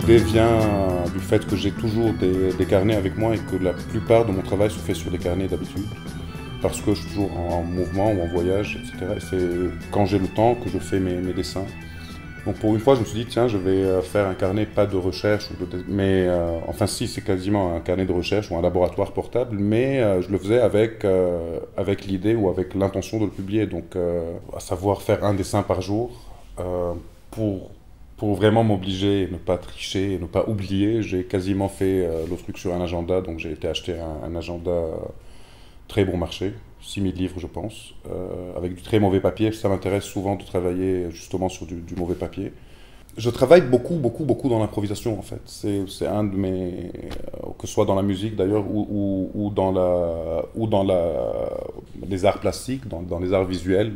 l'idée vient du fait que j'ai toujours des carnets avec moi et que la plupart de mon travail se fait sur des carnets d'habitude. Parce que je suis toujours en mouvement ou en voyage, etc. Et c'est quand j'ai le temps que je fais mes dessins. Donc pour une fois, je me suis dit, tiens, je vais faire un carnet, pas de recherche, mais enfin si, c'est quasiment un carnet de recherche ou un laboratoire portable, mais je le faisais avec l'idée ou avec l'intention de le publier. Donc à savoir faire un dessin par jour pour, pour vraiment m'obliger, ne pas tricher, ne pas oublier. J'ai quasiment fait le truc sur un agenda, donc j'ai été acheter un agenda très bon marché. 6000 livres, je pense, avec du très mauvais papier. Ça m'intéresse souvent de travailler justement sur du mauvais papier. Je travaille beaucoup dans l'improvisation, en fait. C'est un de mes... que ce soit dans la musique, d'ailleurs, ou dans les arts plastiques, dans les arts visuels,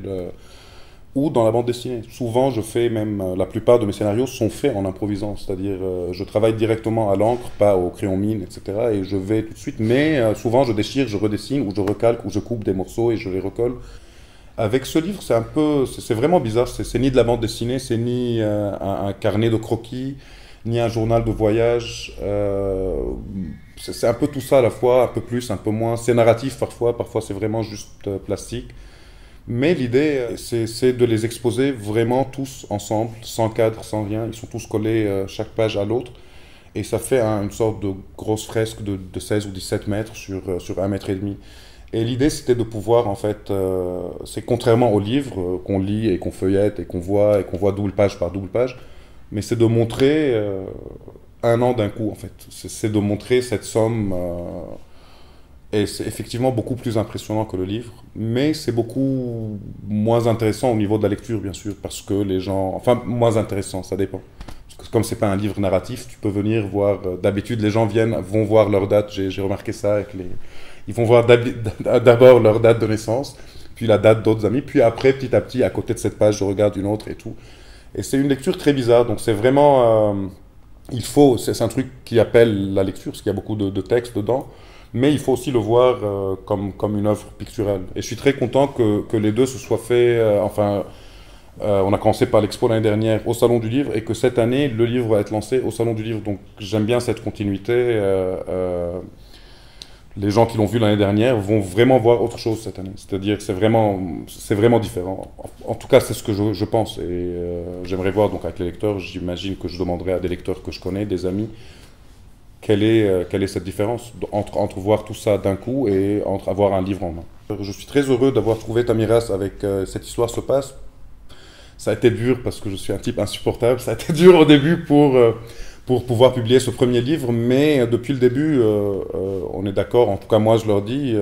ou dans la bande dessinée. Souvent, je fais même... la plupart de mes scénarios sont faits en improvisant, c'est-à-dire je travaille directement à l'encre, pas au crayon mine, etc. Et je vais tout de suite, mais souvent je déchire, je redessine, ou je recalque, ou je coupe des morceaux et je les recolle. Avec ce livre, c'est un peu... c'est vraiment bizarre, c'est ni de la bande dessinée, c'est ni un carnet de croquis, ni un journal de voyage. C'est un peu tout ça à la fois, un peu plus, un peu moins. C'est narratif parfois c'est vraiment juste plastique. Mais l'idée, c'est de les exposer vraiment tous ensemble, sans cadre, sans rien. Ils sont tous collés, chaque page à l'autre. Et ça fait une sorte de grosse fresque de 16 ou 17 mètres sur 1 mètre et demi. Et l'idée, c'était de pouvoir, en fait, c'est contrairement aux livres qu'on lit et qu'on feuillette et qu'on voit double page par double page, mais c'est de montrer un an d'un coup, en fait. C'est de montrer cette somme... et c'est effectivement beaucoup plus impressionnant que le livre, mais c'est beaucoup moins intéressant au niveau de la lecture, bien sûr, parce que les gens... Enfin, moins intéressant, ça dépend. Parce que comme c'est pas un livre narratif, tu peux venir voir... D'habitude, les gens vont voir leur date, j'ai remarqué ça avec les... Ils vont voir d'abord leur date de naissance, puis la date d'autres amis, puis après, petit à petit, à côté de cette page, je regarde une autre et tout. Et c'est une lecture très bizarre, donc c'est vraiment... c'est un truc qui appelle la lecture, parce qu'il y a beaucoup de textes dedans, mais il faut aussi le voir comme une œuvre picturale. Et je suis très content que les deux se soient faits... on a commencé par l'expo l'année dernière au Salon du Livre, et que cette année, le livre va être lancé au Salon du Livre. Donc j'aime bien cette continuité. Les gens qui l'ont vu l'année dernière vont vraiment voir autre chose cette année. C'est-à-dire que c'est vraiment différent. En tout cas, c'est ce que je pense. Et j'aimerais voir donc avec les lecteurs, j'imagine que je demanderai à des lecteurs que je connais, des amis, quelle est cette différence entre voir tout ça d'un coup et entre avoir un livre en main. Je suis très heureux d'avoir trouvé Tamiras avec Cette histoire se passe. Ça a été dur parce que je suis un type insupportable. Ça a été dur au début pour pouvoir publier ce premier livre, mais depuis le début, on est d'accord, en tout cas moi je leur dis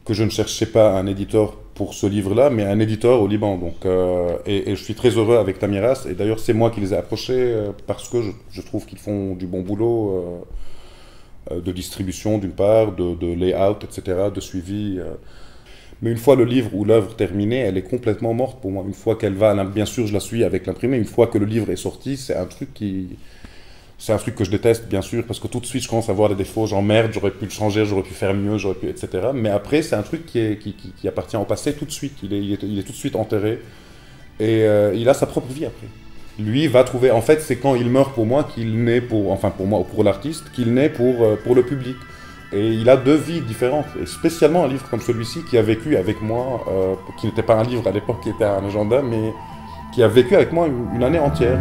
que je ne cherchais pas un éditeur pour ce livre-là, mais un éditeur au Liban. Donc, et je suis très heureux avec Tamiras, et d'ailleurs c'est moi qui les ai approchés parce que je trouve qu'ils font du bon boulot de distribution d'une part, de layout, etc., de suivi. Mais une fois le livre ou l'œuvre terminée, elle est complètement morte pour moi. Une fois qu'elle va, bien sûr je la suis avec l'imprimé, une fois que le livre est sorti, c'est un truc que je déteste, bien sûr, parce que tout de suite, je commence à voir des défauts, genre merde, j'aurais pu le changer, j'aurais pu faire mieux, etc. Mais après, c'est un truc qui appartient au passé tout de suite. Il est tout de suite enterré. Et il a sa propre vie après. Lui va trouver, en fait, c'est quand il meurt pour moi qu'il naît pour moi ou pour l'artiste, qu'il naît pour le public. Et il a deux vies différentes, et spécialement un livre comme celui-ci qui a vécu avec moi, qui n'était pas un livre à l'époque, qui était un agenda, mais qui a vécu avec moi une année entière.